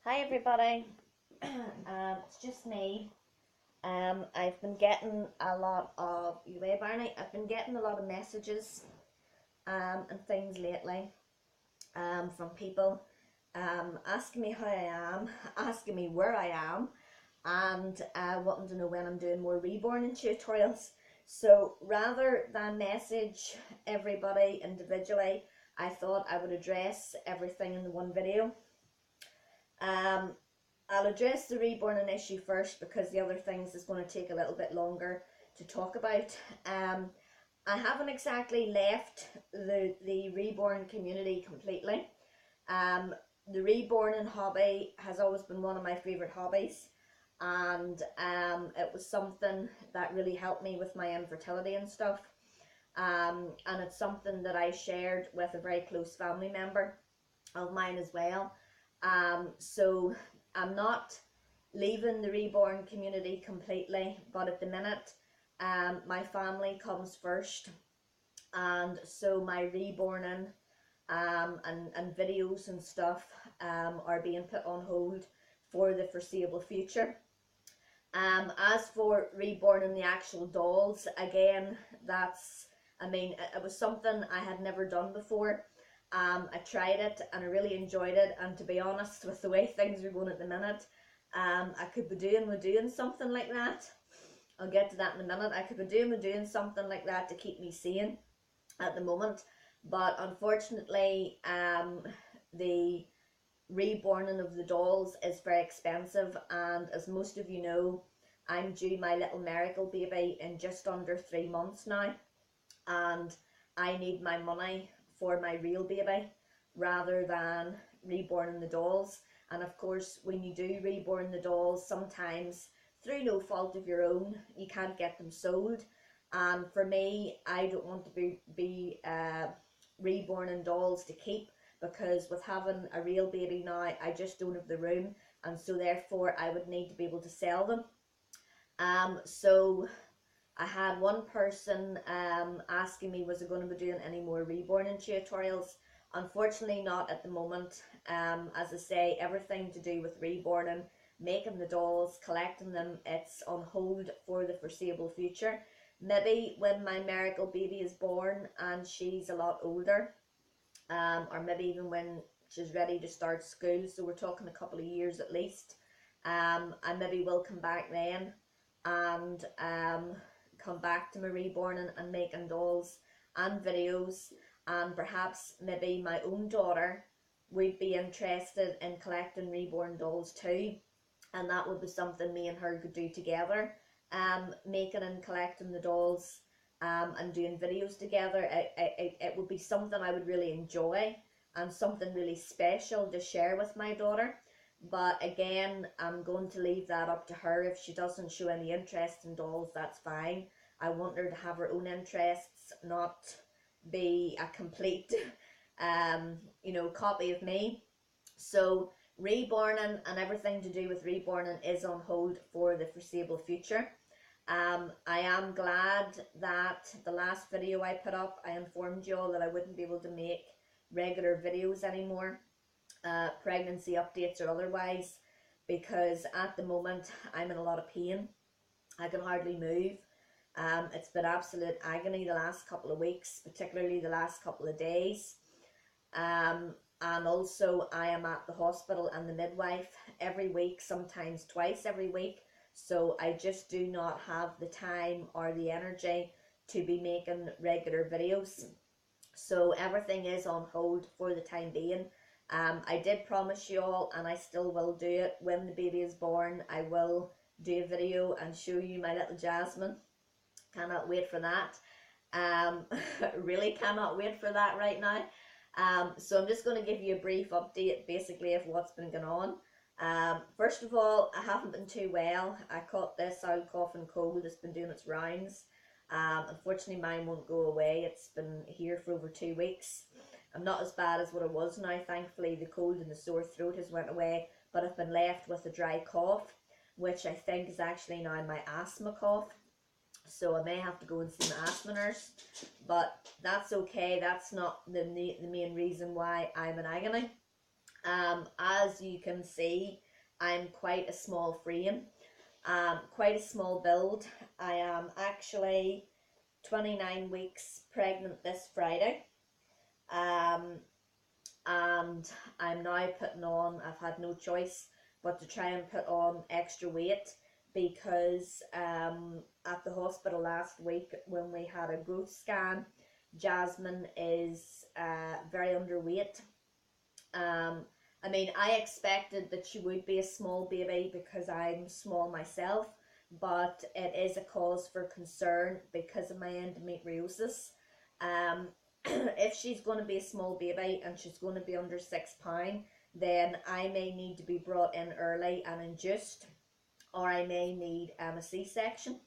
Hi everybody, it's just me. I've been getting a lot of you away, Barney. I've been getting a lot of messages and things lately from people asking me how I am, asking me where I am, and wanting to know when I'm doing more reborn tutorials. So rather than message everybody individually, I thought I would address everything in the one video. Um, I'll address the reborn issue first because the other things is going to take a little bit longer to talk about. I haven't exactly left the reborn community completely. Um, the reborn hobby has always been one of my favourite hobbies, and it was something that really helped me with my infertility and stuff. And it's something that I shared with a very close family member of mine as well. So I'm not leaving the reborn community completely, but at the minute, my family comes first, and so my reborning and videos and stuff are being put on hold for the foreseeable future. As for reborning the actual dolls, again, it was something I had never done before. I tried it and I really enjoyed it. And to be honest, with the way things are going at the minute, I could be doing something like that. I'll get to that in a minute. I could be doing something like that to keep me sane at the moment. But unfortunately, the reborning of the dolls is very expensive, and as most of you know, I'm due my little miracle baby in just under 3 months now, and I need my money for my real baby rather than reborning the dolls. And of course, when you do reborn the dolls, sometimes through no fault of your own, you can't get them sold. And for me, I don't want to be reborning dolls to keep, because with having a real baby now, I just don't have the room, and so therefore I would need to be able to sell them. So I had one person asking me, was I going to be doing any more reborn tutorials? Unfortunately, not at the moment. As I say, everything to do with reborning, making the dolls, collecting them, it's on hold for the foreseeable future. Maybe when my miracle baby is born and she's a lot older, or maybe even when she's ready to start school. So we're talking a couple of years at least. I maybe will come back then and come back to my reborn and making dolls and videos, and perhaps maybe my own daughter would be interested in collecting reborn dolls too, and that would be something me and her could do together, making and collecting the dolls, and doing videos together. It would be something I would really enjoy and something really special to share with my daughter. But again, I'm going to leave that up to her. If she doesn't show any interest in dolls, that's fine. I want her to have her own interests, not be a complete copy of me. So reborning and everything to do with reborning is on hold for the foreseeable future. I am glad that the last video I put up, I informed you all that I wouldn't be able to make regular videos anymore, pregnancy updates or otherwise, because at the moment I'm in a lot of pain. I can hardly move. It's been absolute agony the last couple of weeks, particularly the last couple of days. And also I am at the hospital and the midwife every week, sometimes twice every week. So I just do not have the time or the energy to be making regular videos. So everything is on hold for the time being. I did promise you all, and I still will do it. When the baby is born, I will do a video and show you my little Jasmine. Cannot wait for that. Um, really cannot wait for that right now. So I'm just going to give you a brief update basically of what's been going on. First of all, I haven't been too well. I caught this old cough and cold. It's been doing its rounds. Unfortunately, mine won't go away. It's been here for over 2 weeks. I'm not as bad as what I was now. Thankfully, the cold and the sore throat has went away, but I've been left with a dry cough, which I think is actually now my asthma cough. So I may have to go and see my asthma nurse, but that's okay. That's not the main reason why I'm in agony. As you can see, I'm quite a small frame, quite a small build. I am actually 29 weeks pregnant this Friday. Um, and I'm now putting on, I've had no choice but to try and put on extra weight because at the hospital last week when we had a growth scan, Jasmine is very underweight. Um, I mean, I expected that she would be a small baby because I'm small myself, but it is a cause for concern because of my endometriosis. Um, if she's going to be a small baby and she's going to be under £6, then I may need to be brought in early and induced, or I may need a C-section.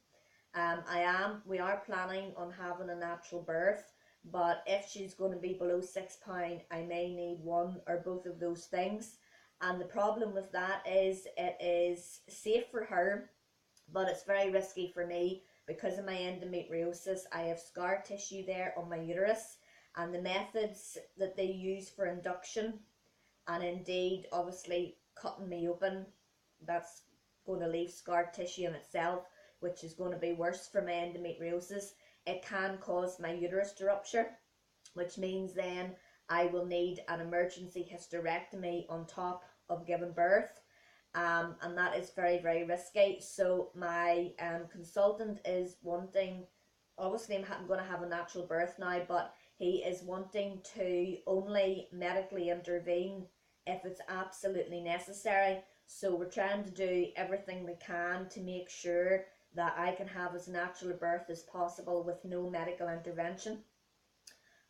We are planning on having a natural birth, but if she's going to be below £6, I may need one or both of those things. And the problem with that is it is safe for her, but it's very risky for me because of my endometriosis. I have scar tissue there on my uterus, and the methods that they use for induction, and indeed, obviously, cutting me open, that's going to leave scar tissue in itself, which is going to be worse for my endometriosis. It can cause my uterus to rupture, which means then I will need an emergency hysterectomy on top of giving birth. And that is very, very risky. So my consultant is wanting, obviously I'm going to have a natural birth now, but he is wanting to only medically intervene if it's absolutely necessary. So we're trying to do everything we can to make sure that I can have as natural a birth as possible with no medical intervention.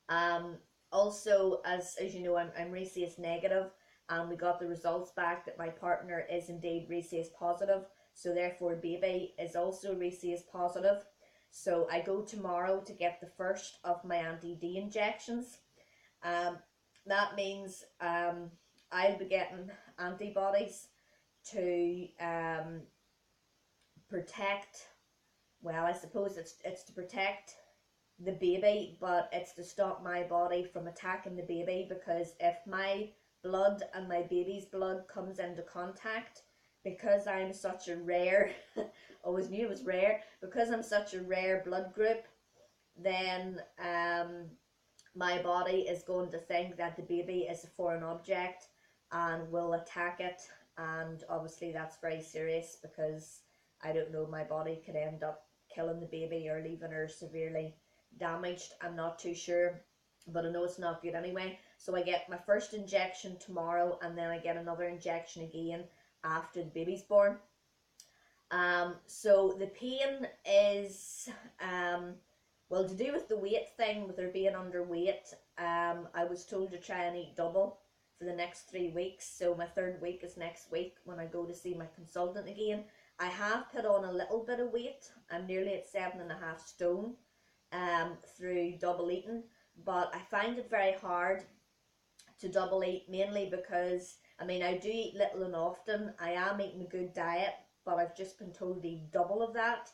Um, Also, as you know, I'm rhesus negative, and we got the results back that my partner is indeed rhesus positive. So therefore, baby is also rhesus positive. So I go tomorrow to get the first of my anti-D injections. Um, that means I'll be getting antibodies to protect. Well, I suppose it's to protect the baby, but it's to stop my body from attacking the baby, because if my blood and my baby's blood comes into contact, because I'm such a rare, always knew it was rare, because I'm such a rare blood group, then my body is going to think that the baby is a foreign object and will attack it, and obviously that's very serious because I don't know, my body could end up killing the baby or leaving her severely damaged. I'm not too sure, but I know it's not good anyway. So I get my first injection tomorrow, and then I get another injection again after the baby's born. So the pain is well, to do with the weight thing, with her being underweight. I was told to try and eat double for the next 3 weeks. So my third week is next week when I go to see my consultant again. I have put on a little bit of weight. I'm nearly at 7.5 stone through double eating, but I find it very hard to double eat, mainly because I mean, I do eat little and often. I am eating a good diet, but I've just been told to eat double of that.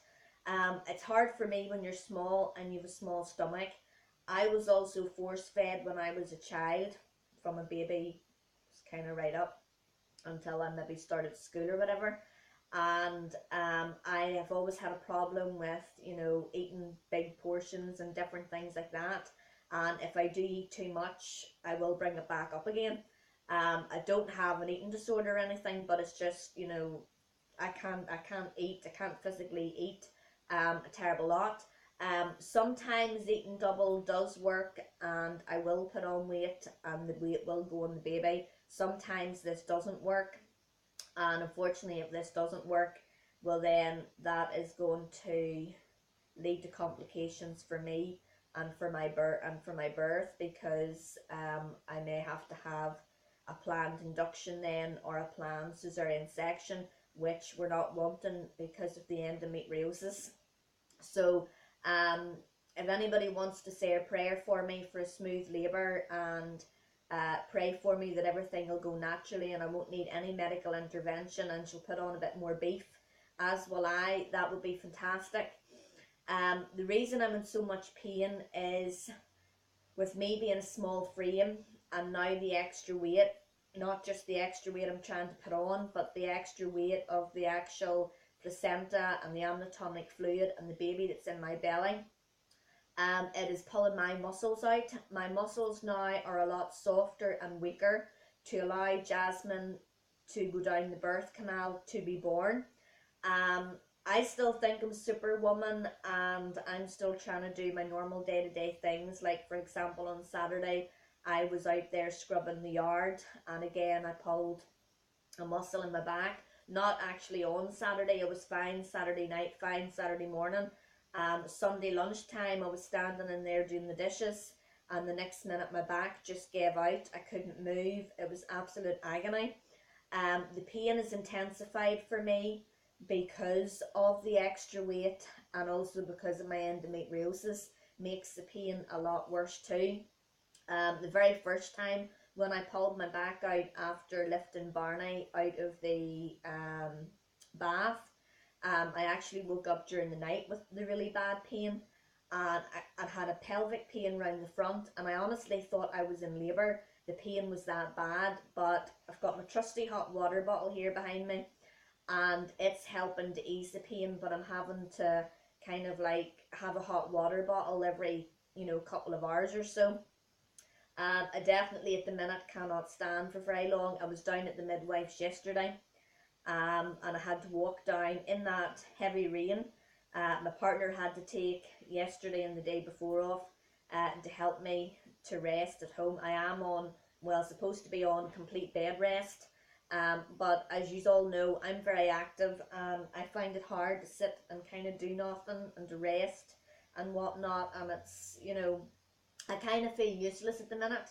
It's hard for me when you're small and you have a small stomach. I was also force fed when I was a child, from a baby, kind of right up until I maybe started school or whatever. And I have always had a problem with, eating big portions and different things like that. And if I do eat too much, I will bring it back up again. I don't have an eating disorder or anything, but it's just, I can't eat. I can't physically eat a terrible lot. Sometimes eating double does work, and I will put on weight, and the weight will go on the baby. Sometimes this doesn't work, and unfortunately, if this doesn't work, well, then that is going to lead to complications for me and for my birth, because I may have to have a planned induction then, or a planned cesarean section, which we're not wanting because of the endometriosis. So if anybody wants to say a prayer for me for a smooth labour, and pray for me that everything will go naturally and I won't need any medical intervention, and she'll put on a bit more beef, as will I, that would be fantastic. The reason I'm in so much pain is with me being a small frame and now the extra weight. not just the extra weight I'm trying to put on, but the extra weight of the actual placenta and the amniotic fluid and the baby that's in my belly. It is pulling my muscles out. My muscles now are a lot softer and weaker to allow Jasmine to go down the birth canal to be born. Um, I still think I'm Superwoman, and I'm still trying to do my normal day to day things. Like, for example, on Saturday, I was out there scrubbing the yard, and again, I pulled a muscle in my back. Not actually on Saturday, I was fine Saturday night, fine Saturday morning. Sunday lunchtime, I was standing in there doing the dishes, and the next minute, my back just gave out. I couldn't move, it was absolute agony. The pain is intensified for me because of the extra weight, and also because of my endometriosis makes the pain a lot worse too. The very first time when I pulled my back out after lifting Barney out of the bath, I actually woke up during the night with the really bad pain, and I had a pelvic pain around the front, and I honestly thought I was in labour. The pain was that bad, but I've got my trusty hot water bottle here behind me, and it's helping to ease the pain, but I'm having to kind of like have a hot water bottle every, couple of hours or so. I definitely at the minute cannot stand for very long. I was down at the midwife's yesterday, and I had to walk down in that heavy rain. My partner had to take yesterday and the day before off to help me to rest at home. I am on, well, supposed to be on complete bed rest, but as you all know, I'm very active, and I find it hard to sit and kind of do nothing and to rest and whatnot, and it's, I kind of feel useless at the minute.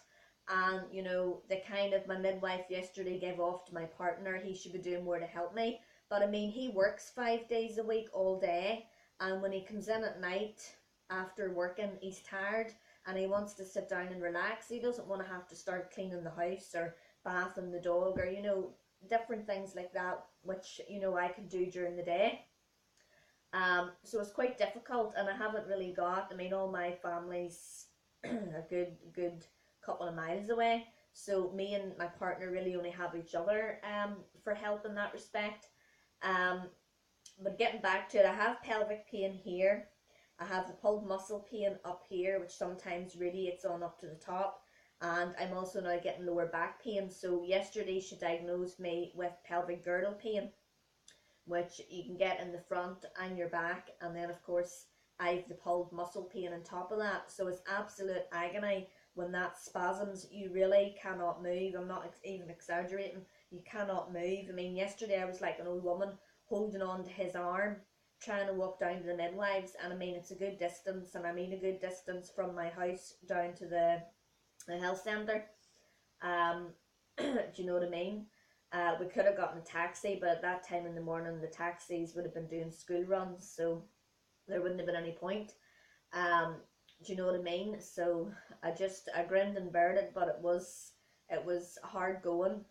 And, the kind of, my midwife yesterday gave off to my partner, he should be doing more to help me. But I mean, he works 5 days a week all day. And when he comes in at night after working, he's tired and he wants to sit down and relax. He doesn't want to have to start cleaning the house or bathing the dog, or, different things like that, which, I could do during the day. So it's quite difficult, and I haven't really got, I mean, all my family's a good couple of miles away. So me and my partner really only have each other for help in that respect. Um, but getting back to it, I have pelvic pain here. I have the pulled muscle pain up here, which sometimes radiates on up to the top. And I'm also now getting lower back pain. So yesterday she diagnosed me with pelvic girdle pain, which you can get in the front and your back. And then of course I've the pulled muscle pain on top of that. So it's absolute agony when that spasms. You really cannot move. I'm not even exaggerating. You cannot move. I mean, yesterday I was like an old woman holding on to his arm, trying to walk down to the midwives. And I mean, it's a good distance, and I mean a good distance from my house down to the health centre. Do you know what I mean? We could have gotten a taxi, but at that time in the morning, the taxis would have been doing school runs, so there wouldn't have been any point. Um, do you know what I mean? So I grinned and bared it, but it was hard going.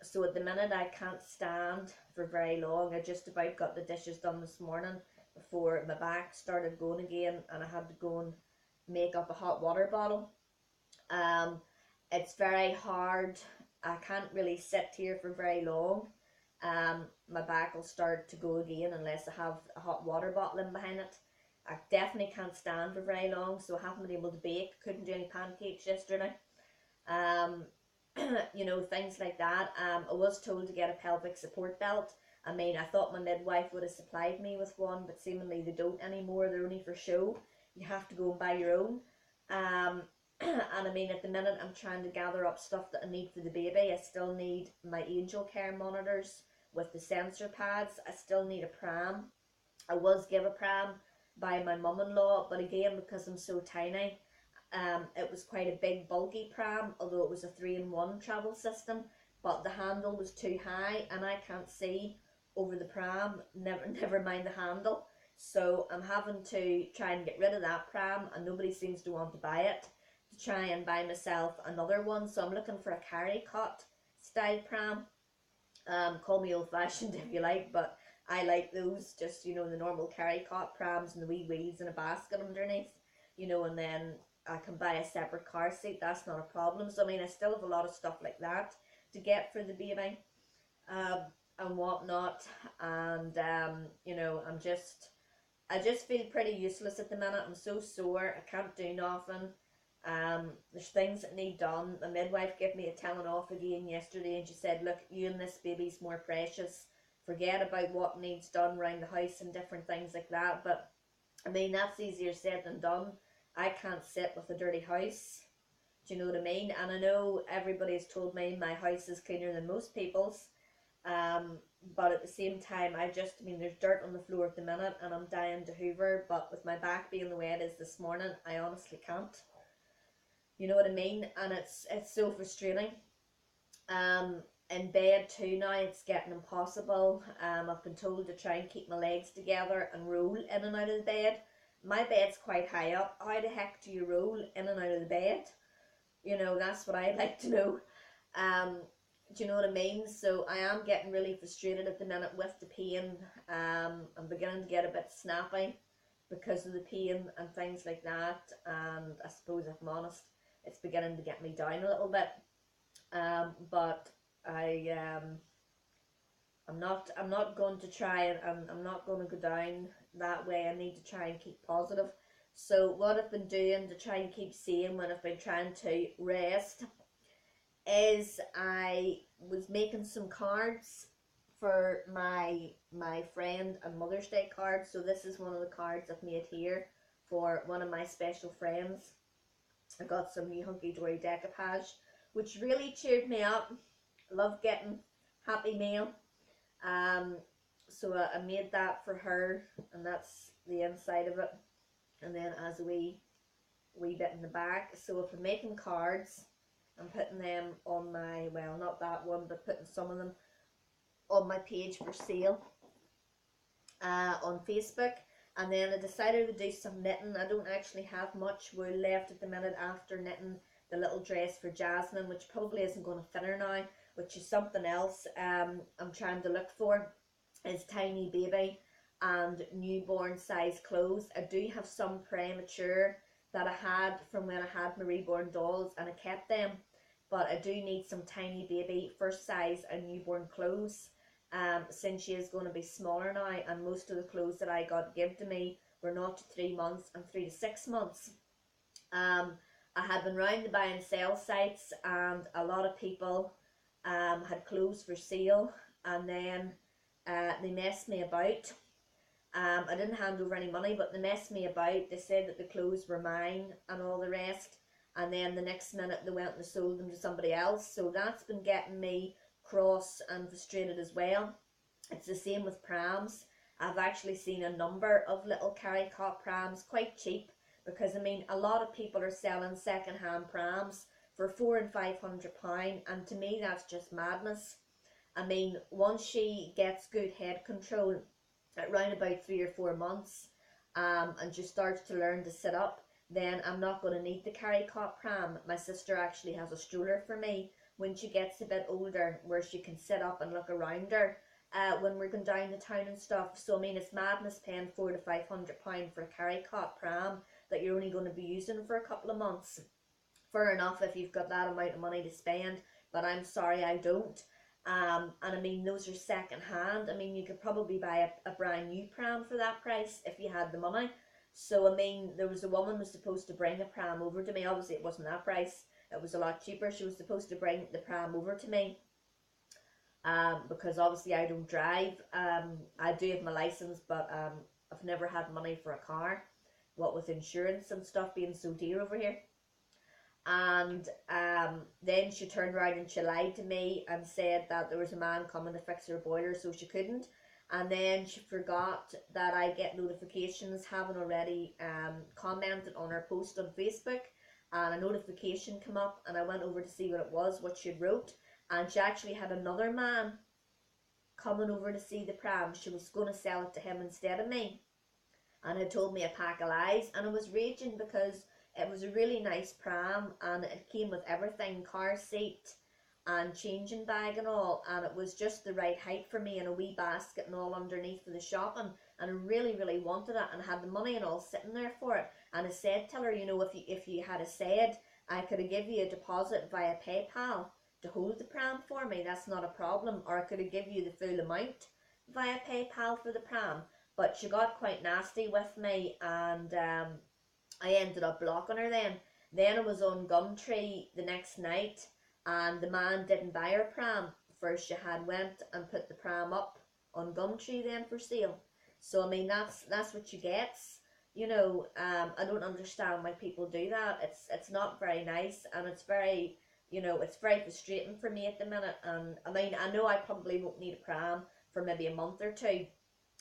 So at the minute I can't stand for very long. I just about got the dishes done this morning before my back started going again, and I had to go and make up a hot water bottle. Um, it's very hard. I can't really sit here for very long. My back will start to go again unless I have a hot water bottle in behind it. I definitely can't stand for very long, so I haven't been able to bake. Couldn't do any pancakes yesterday. Um, things like that. I was told to get a pelvic support belt. I mean, I thought my midwife would have supplied me with one, but seemingly they don't anymore. They're only for show. You have to go and buy your own. Um, and I mean, at the minute, I'm trying to gather up stuff that I need for the baby. I still need my angel care monitors with the sensor pads. I still need a pram. I was given a pram by my mum-in-law, but again, because I'm so tiny, it was quite a big bulky pram, although it was a 3-in-1 travel system, but the handle was too high and I can't see over the pram, never mind the handle. So I'm having to try and get rid of that pram, and nobody seems to want to buy it, to try and buy myself another one. So I'm looking for a carry cot style pram. Call me old fashioned if you like, but I like those, just, the normal carry cot prams and the wee wheels and a basket underneath, and then I can buy a separate car seat. That's not a problem. So I mean, I still have a lot of stuff like that to get for the baby, um, and whatnot. And you know, I just feel pretty useless at the minute. I'm so sore. I can't do nothing. There's things that need done. The midwife gave me a telling off again yesterday, and she said, "Look, you and this baby's more precious. Forget about what needs done around the house and different things like that." But I mean, that's easier said than done. I can't sit with a dirty house. Do you know what I mean? And I know everybody's told me my house is cleaner than most people's. Um, but at the same time, I mean, there's dirt on the floor at the minute, and I'm dying to hoover. But with my back being the way it is this morning, I honestly can't. You know what I mean? And it's so frustrating. Um, in bed too now, it's getting impossible. I've been told to try and keep my legs together and roll in and out of the bed. My bed's quite high up. How the heck do you roll in and out of the bed? You know, that's what I'd like to know. Um, do you know what I mean? So I am getting really frustrated at the minute with the pain. I'm beginning to get a bit snappy because of the pain and things like that. And I suppose if I'm honest, it's beginning to get me down a little bit. But I'm not going to try and I'm not going to go down that way. I need to try and keep positive. So what I've been doing to try and keep sane when I've been trying to rest is I was making some cards for my friend and Mother's Day cards. So this is one of the cards I've made here for one of my special friends. I got some new Hunky Dory decoupage, which really cheered me up. Love getting Happy Mail. So I made that for her, and that's the inside of it. And then as a wee bit in the back. So if I'm making cards, I'm putting them on my, well, not that one, but putting some of them on my page for sale on Facebook. And then I decided to do some knitting. I don't actually have much wool left at the minute after knitting the little dress for Jasmine, which probably isn't going to fit her now, which is something else I'm trying to look for, is tiny baby and newborn size clothes. I do have some premature that I had from when I had my reborn dolls, and I kept them, but I do need some tiny baby first size and newborn clothes, since she is going to be smaller now, and most of the clothes that I got given to me were not to 3 months and 3 to 6 months. I had been round the buy and sell sites, and a lot of people had clothes for sale, and then they messed me about. I didn't hand over any money, but they messed me about. They said that the clothes were mine and all the rest, and then the next minute they went and sold them to somebody else. So that's been getting me cross and frustrated as well. It's the same with prams. I've actually seen a number of little carry cot prams quite cheap, because I mean, a lot of people are selling second-hand prams for £400 and £500, and to me that's just madness. I mean, once she gets good head control at around about 3 or 4 months, and she starts to learn to sit up, then I'm not going to need the carry cot pram. My sister actually has a stroller for me when she gets a bit older, where she can sit up and look around her when we're going down the town and stuff. So I mean, it's madness paying £400 to £500 for a carry cot pram that you're only going to be using for a couple of months. Fair enough if you've got that amount of money to spend, but I'm sorry, I don't. And I mean, those are second hand. I mean, you could probably buy a brand new pram for that price if you had the money. So I mean, there was a woman who was supposed to bring a pram over to me. Obviously it wasn't that price, it was a lot cheaper. She was supposed to bring the pram over to me, because obviously I don't drive. I do have my license, but I've never had money for a car, what with insurance and stuff being so dear over here. And then she turned around and she lied to me and said that there was a man coming to fix her boiler, so she couldn't. And then she forgot that I get notifications, having already commented on her post on Facebook, and a notification came up, and I went over to see what it was, what she wrote, and she actually had another man coming over to see the pram. She was going to sell it to him instead of me, and had told me a pack of lies. And I was raging because it was a really nice pram, and it came with everything, car seat and changing bag and all, and it was just the right height for me, and a wee basket and all underneath for the shopping, and I really wanted it, and had the money and all sitting there for it. And I said, tell her, you know, if you had said I could have give you a deposit via PayPal to hold the pram for me, that's not a problem. Or I could have give you the full amount via PayPal for the pram. But she got quite nasty with me, and I ended up blocking her then. Then I was on Gumtree the next night, and the man didn't buy her pram. First she had went and put the pram up on Gumtree then for sale. So I mean that's what you get. You know, I don't understand why people do that. It's not very nice, and it's very, you know, it's very frustrating for me at the minute. And I mean, I know I probably won't need a pram for maybe a month or two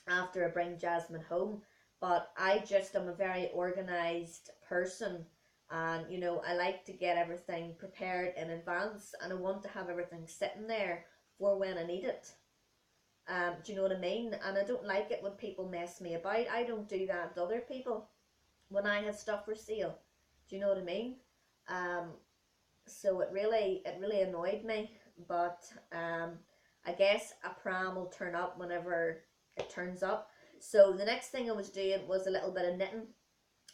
after I bring Jasmine home, but I just am a very organized person, and you know, I like to get everything prepared in advance, and I want to have everything sitting there for when I need it. Do you know what I mean? And I don't like it when people mess me about. I don't do that to other people when I have stuff for sale. Do you know what I mean? Um, so it really annoyed me. But I guess a pram will turn up whenever it turns up. So the next thing I was doing was a little bit of knitting,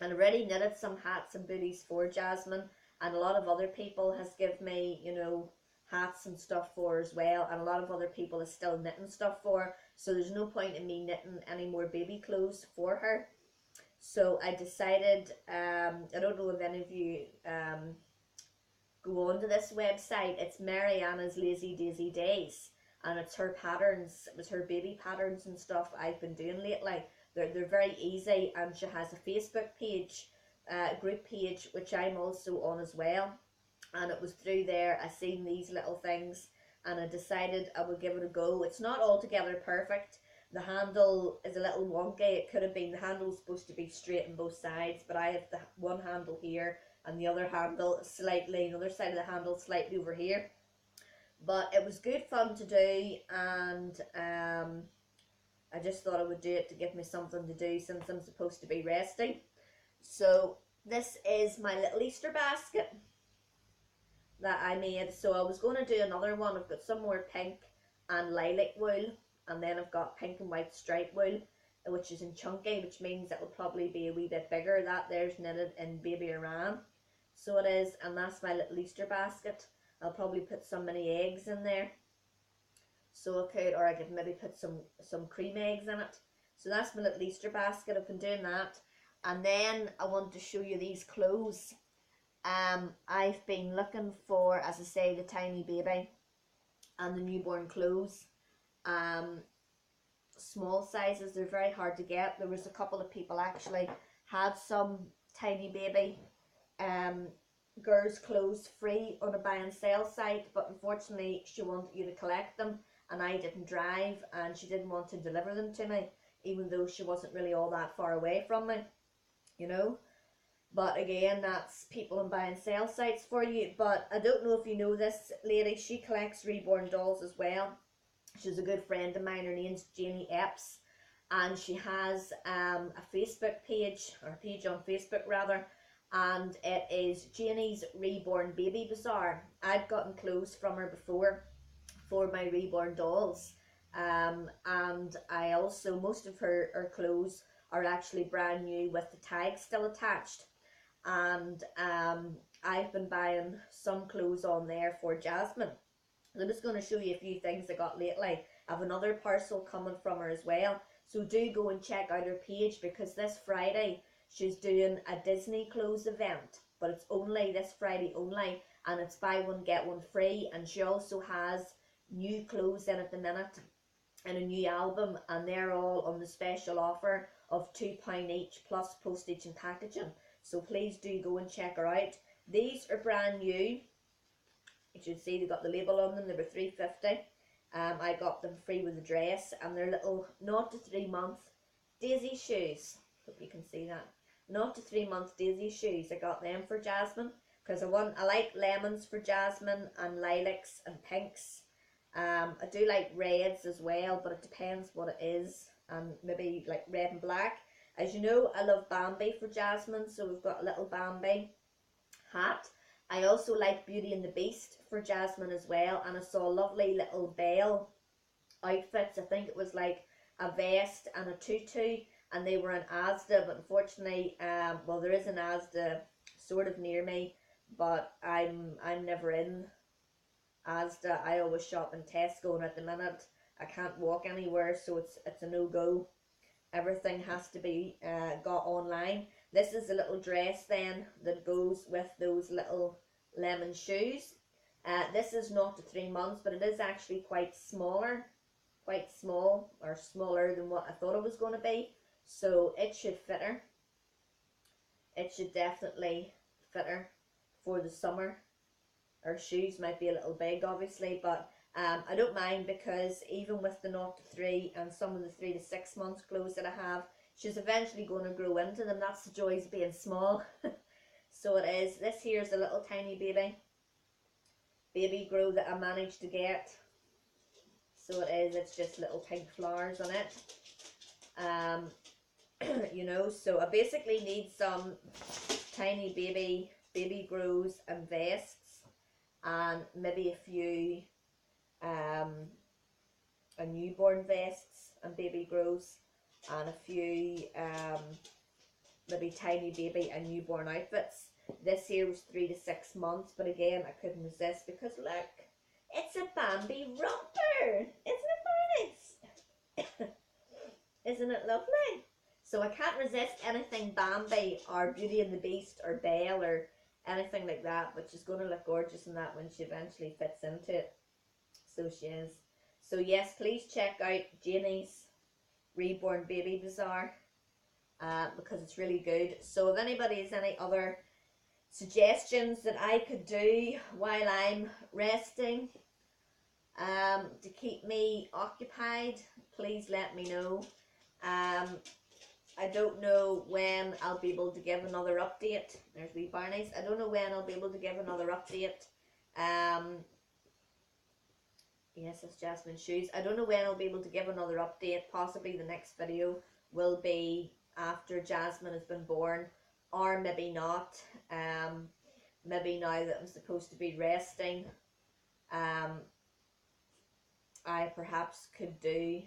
and I already knitted some hats and booties for Jasmine, and a lot of other people has given me, you know, hats and stuff for as well, and a lot of other people is still knitting stuff for, so there's no point in me knitting any more baby clothes for her. So I decided, I don't know if any of you go onto this website. It's Mariana's Lazy Daisy Days, and it's her patterns, it was her baby patterns and stuff I've been doing lately. They're very easy, and she has a Facebook page, group page, which I'm also on as well. And it was through there I seen these little things, and I decided I would give it a go. It's not altogether perfect. The handle is a little wonky. It could have been, the handle's supposed to be straight on both sides, but I have the one handle here and the other handle slightly, the other side of the handle slightly over here. But it was good fun to do, and I just thought I would do it to give me something to do since I'm supposed to be resting. So this is my little Easter basket that I made. So I was going to do another one. I've got some more pink and lilac wool, and then I've got pink and white stripe wool, which is in chunky, which means it will probably be a wee bit bigger. That there's knitted in Baby Aran, so it is, and that's my little Easter basket. I'll probably put some mini eggs in there, so I could, or I could maybe put some cream eggs in it. So that's my little Easter basket. I've been doing that, and then I want to show you these clothes. I've been looking for, as I say, the tiny baby and the newborn clothes. Small sizes, they're very hard to get. There was a couple of people actually had some tiny baby girls clothes free on a buy and sell site, but unfortunately she wanted you to collect them, and I didn't drive, and she didn't want to deliver them to me, even though she wasn't really all that far away from me, you know. But again, that's people on buy and sell sites for you. But I don't know if you know this lady, she collects reborn dolls as well. She's a good friend of mine. Her name's Janie Epps, and she has a Facebook page, or a page on Facebook rather, and it is Janie's Reborn Baby Bazaar. I'd gotten clothes from her before for my reborn dolls, and I also, most of her clothes are actually brand new with the tag still attached, and I've been buying some clothes on there for Jasmine. I'm just going to show you a few things I got lately. I have another parcel coming from her as well, so do go and check out her page, because this Friday she's doing a Disney clothes event, but it's only this Friday only, and it's buy one get one free. And she also has new clothes in at the minute in a new album, and they're all on the special offer of £2 each plus postage and packaging. So please do go and check her out. These are brand new. You should see they got the label on them. They were $3.50. I got them free with the dress, and they're little 0 to 3 month Daisy shoes. Hope you can see that. 0 to 3 month Daisy shoes. I got them for Jasmine because I like lemons for Jasmine, and lilacs and pinks. I do like reds as well, but it depends what it is, and maybe like red and black. As you know, I love Bambi for Jasmine, so we've got a little Bambi hat. I also like Beauty and the Beast for Jasmine as well, and I saw lovely little Belle outfits. I think it was like a vest and a tutu, and they were in Asda, but unfortunately, well, there is an Asda sort of near me, but I'm never in Asda. I always shop in Tesco, and at the minute I can't walk anywhere, so it's a no go. Everything has to be got online. This is a little dress then that goes with those little lemon shoes. This is not to 3 months, but it is actually quite small, or smaller than what I thought it was going to be. So it should fit her. It should definitely fit her for the summer. Her shoes might be a little big, obviously, but I don't mind, because even with the 0 to 3 and some of the 3 to 6 months clothes that I have, she's eventually going to grow into them. That's the joys of being small. So it is. This here's a little tiny baby grow that I managed to get. So it is. It's just little pink flowers on it. You know, so I basically need some tiny baby grows and vests, and maybe a few a newborn vests and baby grows, and a few maybe tiny baby and newborn outfits. This here was 3 to 6 months, but again I couldn't resist, because look, it's a Bambi romper. Isn't it nice? Isn't it lovely? So I can't resist anything Bambi or Beauty and the Beast or Belle or anything like that, but she's going to look gorgeous in that when she eventually fits into it. So she is. So yes, please check out Janie's Reborn Baby Bazaar, because it's really good. So if anybody has any other suggestions that I could do while I'm resting, to keep me occupied, please let me know. I don't know when I'll be able to give another update. There's wee Barney's. I don't know when I'll be able to give another update. Yes, it's Jasmine shoes. I don't know when I'll be able to give another update. Possibly the next video will be after Jasmine has been born, or maybe not. Maybe now that I'm supposed to be resting, I perhaps could do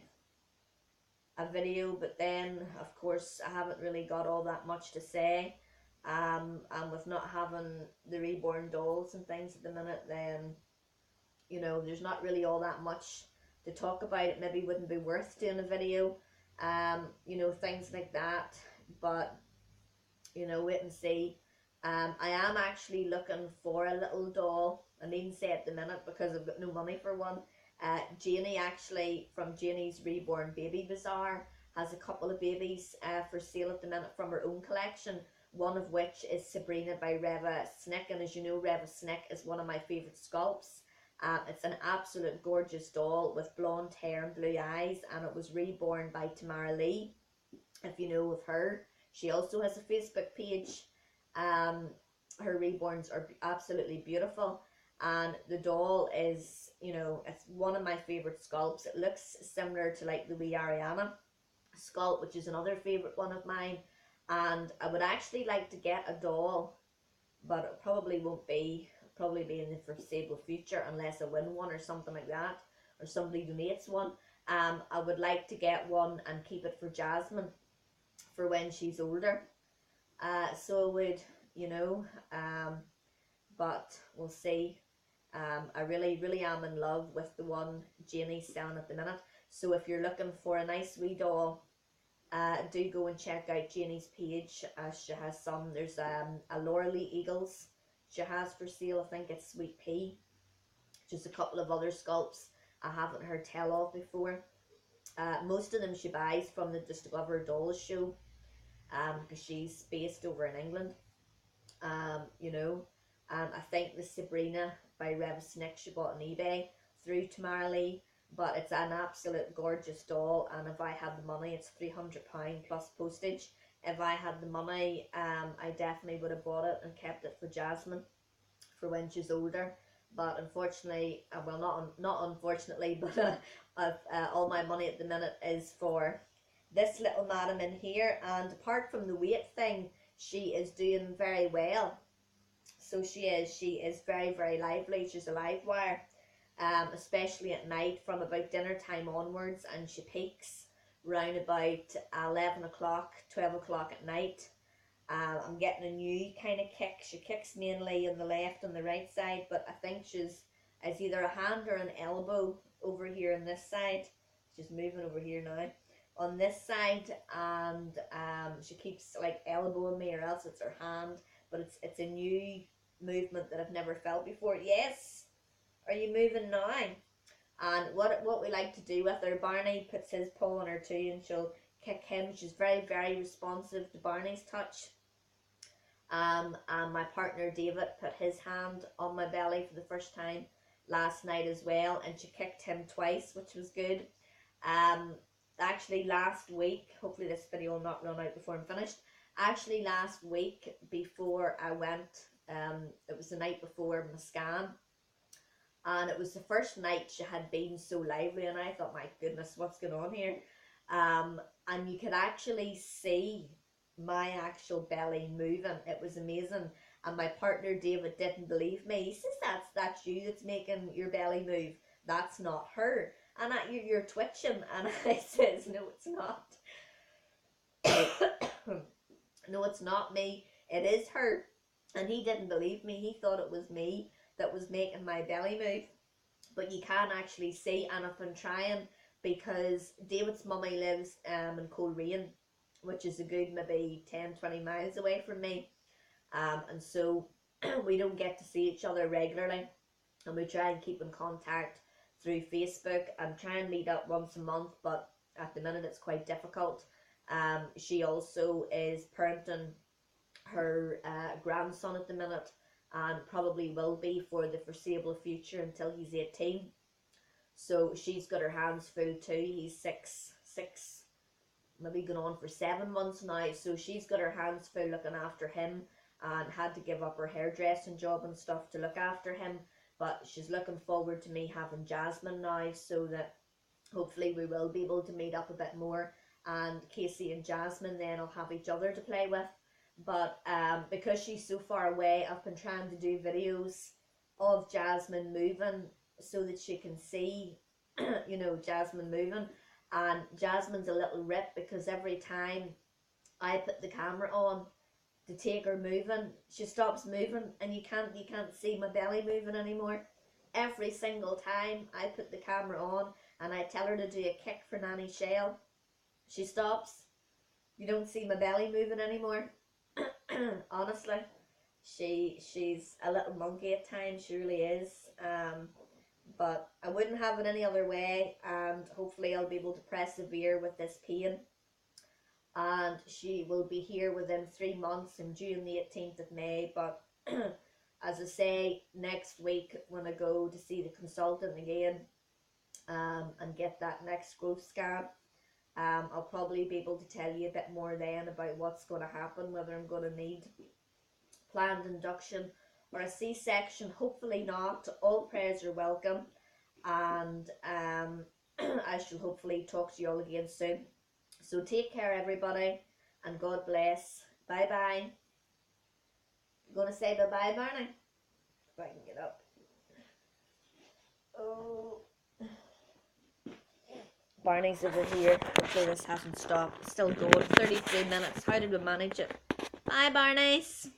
a video, but then of course I haven't really got all that much to say, and with not having the reborn dolls and things at the minute, then you know there's not really all that much to talk about. It maybe wouldn't be worth doing a video, you know, things like that. But you know, wait and see. I am actually looking for a little doll. I needn't say at the minute because I've got no money for one. Janie, actually, from Janie's Reborn Baby Bazaar, has a couple of babies for sale at the minute from her own collection, one of which is Sabrina by Reva Snick, and as you know, Reva Snick is one of my favourite sculpts. It's an absolute gorgeous doll with blonde hair and blue eyes, and it was reborn by Tamara Lee, if you know of her. She also has a Facebook page. Her reborns are absolutely beautiful, and the doll is, you know, it's one of my favourite sculpts. It looks similar to like the wee Ariana sculpt, which is another favourite one of mine, and I would actually like to get a doll, but it probably won't be, probably be in the foreseeable future unless I win one or something like that, or somebody donates one. I would like to get one and keep it for Jasmine for when she's older. So I would, you know, but we'll see. I really am in love with the one Janie's selling at the minute. So if you're looking for a nice wee doll, do go and check out Janie's page. She has some. There's a Laura Lee Eagles she has for sale. I think it's Sweet Pea. Just a couple of other sculpts I haven't heard tell of before. Most of them she buys from the Discover Dolls show, because she's based over in England. You know, I think the Sabrina by Reva Snick she bought on eBay through Tamara Lee, but it's an absolute gorgeous doll, and if I had the money, it's £300 plus postage. If I had the money, I definitely would have bought it and kept it for Jasmine for when she's older. But unfortunately, well, not unfortunately, but all my money at the minute is for this little madam in here. And apart from the weight thing, she is doing very well. So she is very lively. She's a live wire, especially at night from about dinner time onwards, and she peaks round about 11 o'clock, 12 o'clock at night. I'm getting a new kind of kick. She kicks mainly on the left and the right side, but I think it's either a hand or an elbow over here on this side. She's moving over here now. On this side, and she keeps like elbowing me, or else it's her hand. But it's a new movement that I've never felt before. Yes, are you moving now? And what we like to do with her, Barney puts his paw on her too, and she'll kick him. She's very, very responsive to Barney's touch. And my partner David put his hand on my belly for the first time last night as well, and she kicked him twice, which was good. Actually last week, hopefully this video will not run out before I'm finished. Actually last week, before I went, it was the night before my scan, and it was the first night she had been so lively, and I thought, my goodness, what's going on here? And you could actually see my actual belly moving. It was amazing. And my partner David didn't believe me. He says, that's you that's making your belly move. That's not her. And you're twitching. And I says, no, it's not. No, it's not me. It is her. And he didn't believe me. He thought it was me that was making my belly move. But you can actually see, and I've been trying, because David's mummy lives in Coleraine, which is a good maybe 10-20 miles away from me, and so we don't get to see each other regularly, and we try and keep in contact through Facebook and try and meet up once a month, but at the minute it's quite difficult. She also is parenting her grandson at the minute, and probably will be for the foreseeable future until he's 18. So she's got her hands full too. He's six, maybe going on for 7 months now. So she's got her hands full looking after him, and had to give up her hairdressing job and stuff to look after him. But she's looking forward to me having Jasmine now, so that hopefully we will be able to meet up a bit more. And Casey and Jasmine then will have each other to play with. But because she's so far away, I've been trying to do videos of Jasmine moving so that she can see, you know, Jasmine moving. And Jasmine's a little rip, because every time I put the camera on to take her moving, she stops moving, and you can't see my belly moving anymore. Every single time I put the camera on and I tell her to do a kick for Nanny Shell, she stops. You don't see my belly moving anymore. Honestly, she's a little monkey at times. She really is. But I wouldn't have it any other way, and hopefully I'll be able to persevere with this pain. And she will be here within 3 months, in June the 18th of May. But as I say, next week when I go to see the consultant again, and get that next growth scan, I'll probably be able to tell you a bit more then about what's going to happen, whether I'm going to need planned induction or a C-section. Hopefully not. All prayers are welcome, and I shall hopefully talk to you all again soon. So take care, everybody, and God bless. Bye bye. I'm going to say bye bye, Barney, if I can get up. Oh, Barney's over here. Hopefully this hasn't stopped. It's still going. 33 minutes. How did we manage it? Bye, Barneys.